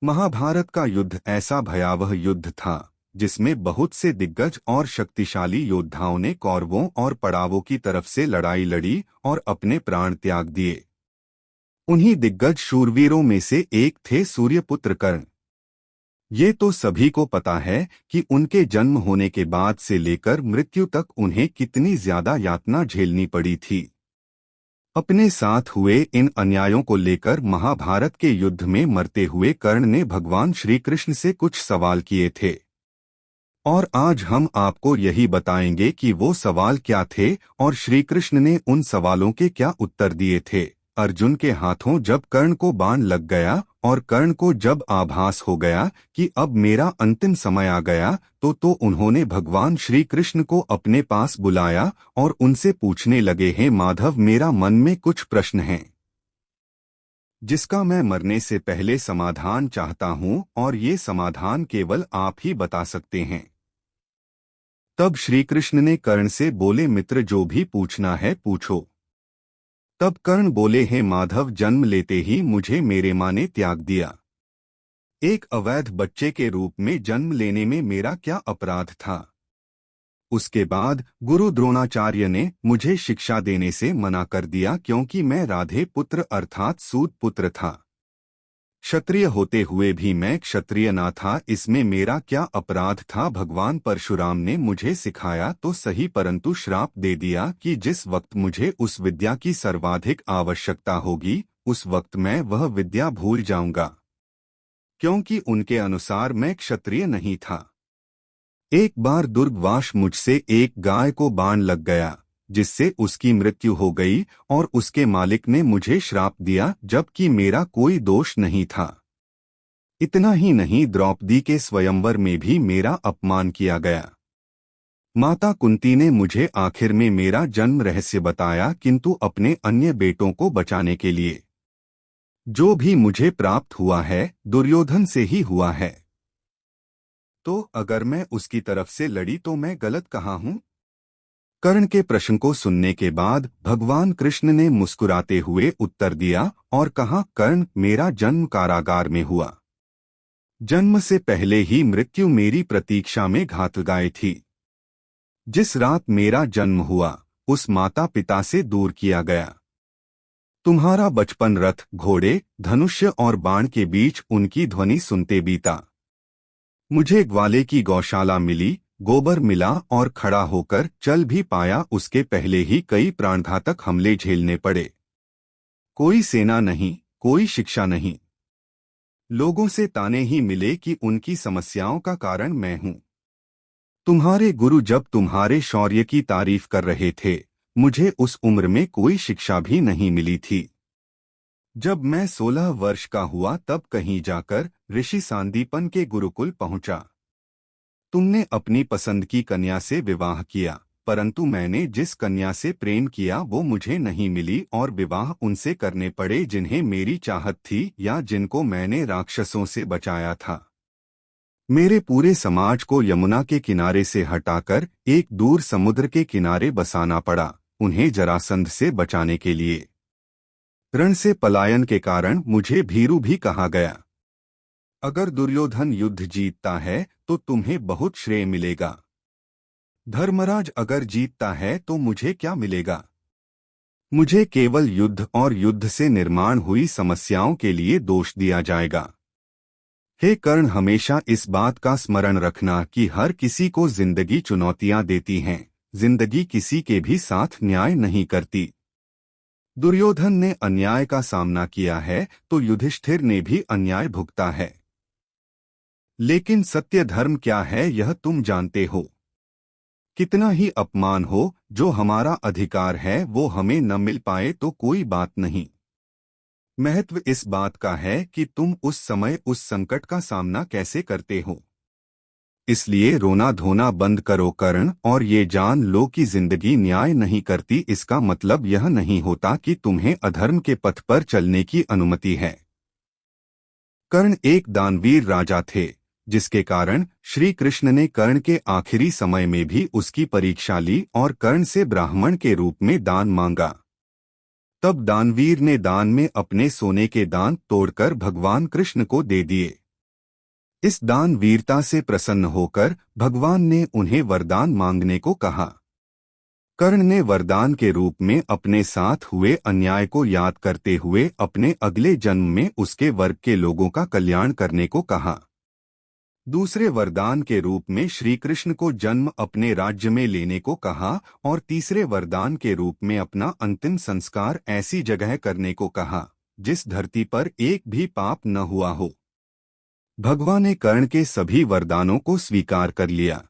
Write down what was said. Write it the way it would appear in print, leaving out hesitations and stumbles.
महाभारत का युद्ध ऐसा भयावह युद्ध था जिसमें बहुत से दिग्गज और शक्तिशाली योद्धाओं ने कौरवों और पड़ावों की तरफ से लड़ाई लड़ी और अपने प्राण त्याग दिए। उन्हीं दिग्गज शूरवीरों में से एक थे सूर्यपुत्र कर्ण। ये तो सभी को पता है कि उनके जन्म होने के बाद से लेकर मृत्यु तक उन्हें कितनी ज्यादा यातना झेलनी पड़ी थी। अपने साथ हुए इन अन्यायों को लेकर महाभारत के युद्ध में मरते हुए कर्ण ने भगवान श्री कृष्ण से कुछ सवाल किए थे और आज हम आपको यही बताएंगे कि वो सवाल क्या थे और श्री कृष्ण ने उन सवालों के क्या उत्तर दिए थे। अर्जुन के हाथों जब कर्ण को बाण लग गया और कर्ण को जब आभास हो गया कि अब मेरा अंतिम समय आ गया तो उन्होंने भगवान श्री कृष्ण को अपने पास बुलाया और उनसे पूछने लगे, हे माधव, मेरा मन में कुछ प्रश्न हैं जिसका मैं मरने से पहले समाधान चाहता हूं और ये समाधान केवल आप ही बता सकते हैं। तब श्री कृष्ण ने कर्ण से बोले, मित्र, जो भी पूछना है पूछो। तब कर्ण बोले, हे माधव, जन्म लेते ही मुझे मेरे माँ ने त्याग दिया। एक अवैध बच्चे के रूप में जन्म लेने में मेरा क्या अपराध था? उसके बाद गुरु द्रोणाचार्य ने मुझे शिक्षा देने से मना कर दिया क्योंकि मैं राधे पुत्र अर्थात सूत पुत्र था। क्षत्रिय होते हुए भी मैं क्षत्रिय ना था, इसमें मेरा क्या अपराध था? भगवान परशुराम ने मुझे सिखाया तो सही, परंतु श्राप दे दिया कि जिस वक्त मुझे उस विद्या की सर्वाधिक आवश्यकता होगी उस वक्त मैं वह विद्या भूल जाऊंगा, क्योंकि उनके अनुसार मैं क्षत्रिय नहीं था। एक बार दुर्गवास मुझसे एक गाय को बाण लग गया जिससे उसकी मृत्यु हो गई और उसके मालिक ने मुझे श्राप दिया जबकि मेरा कोई दोष नहीं था। इतना ही नहीं, द्रौपदी के स्वयंवर में भी मेरा अपमान किया गया। माता कुंती ने मुझे आखिर में मेरा जन्म रहस्य बताया, किंतु अपने अन्य बेटों को बचाने के लिए। जो भी मुझे प्राप्त हुआ है दुर्योधन से ही हुआ है, तो अगर मैं उसकी तरफ से लड़ी तो मैं गलत कहाँ हूँ? कर्ण के प्रश्न को सुनने के बाद भगवान कृष्ण ने मुस्कुराते हुए उत्तर दिया और कहा, कर्ण, मेरा जन्म कारागार में हुआ। जन्म से पहले ही मृत्यु मेरी प्रतीक्षा में घात लगाई थी। जिस रात मेरा जन्म हुआ उस माता पिता से दूर किया गया। तुम्हारा बचपन रथ, घोड़े, धनुष्य और बाण के बीच उनकी ध्वनि सुनते बीता। मुझे ग्वाले की गौशाला मिली, गोबर मिला और खड़ा होकर चल भी पाया। उसके पहले ही कई प्राणघातक हमले झेलने पड़े। कोई सेना नहीं, कोई शिक्षा नहीं, लोगों से ताने ही मिले कि उनकी समस्याओं का कारण मैं हूँ। तुम्हारे गुरु जब तुम्हारे शौर्य की तारीफ कर रहे थे, मुझे उस उम्र में कोई शिक्षा भी नहीं मिली थी। जब मैं 16 वर्ष का हुआ तब कहीं जाकर ऋषि सांदीपन के गुरुकुल पहुंचा। तुमने अपनी पसंद की कन्या से विवाह किया, परंतु मैंने जिस कन्या से प्रेम किया वो मुझे नहीं मिली और विवाह उनसे करने पड़े जिन्हें मेरी चाहत थी या जिनको मैंने राक्षसों से बचाया था। मेरे पूरे समाज को यमुना के किनारे से हटाकर एक दूर समुद्र के किनारे बसाना पड़ा, उन्हें जरासंध से बचाने के लिए। रण से पलायन के कारण मुझे भीरू भी कहा गया। अगर दुर्योधन युद्ध जीतता है तो तुम्हें बहुत श्रेय मिलेगा। धर्मराज अगर जीतता है तो मुझे क्या मिलेगा? मुझे केवल युद्ध और युद्ध से निर्माण हुई समस्याओं के लिए दोष दिया जाएगा। हे कर्ण, हमेशा इस बात का स्मरण रखना कि हर किसी को जिंदगी चुनौतियां देती हैं, जिंदगी किसी के भी साथ न्याय नहीं करती। दुर्योधन ने अन्याय का सामना किया है तो युधिष्ठिर ने भी अन्याय भुगता है, लेकिन सत्य धर्म क्या है यह तुम जानते हो। कितना ही अपमान हो, जो हमारा अधिकार है वो हमें न मिल पाए तो कोई बात नहीं। महत्व इस बात का है कि तुम उस समय उस संकट का सामना कैसे करते हो। इसलिए रोना धोना बंद करो कर्ण, और ये जान लो कि जिंदगी न्याय नहीं करती। इसका मतलब यह नहीं होता कि तुम्हें अधर्म के पथ पर चलने की अनुमति है। कर्ण एक दानवीर राजा थे, जिसके कारण श्री कृष्ण ने कर्ण के आखिरी समय में भी उसकी परीक्षा ली और कर्ण से ब्राह्मण के रूप में दान मांगा। तब दानवीर ने दान में अपने सोने के दांत तोड़कर भगवान कृष्ण को दे दिए। इस दान वीरता से प्रसन्न होकर भगवान ने उन्हें वरदान मांगने को कहा। कर्ण ने वरदान के रूप में अपने साथ हुए अन्याय को याद करते हुए अपने अगले जन्म में उसके वर्ग के लोगों का कल्याण करने को कहा। दूसरे वरदान के रूप में श्री कृष्ण को जन्म अपने राज्य में लेने को कहा और तीसरे वरदान के रूप में अपना अंतिम संस्कार ऐसी जगह करने को कहा जिस धरती पर एक भी पाप न हुआ हो। भगवान ने कर्ण के सभी वरदानों को स्वीकार कर लिया।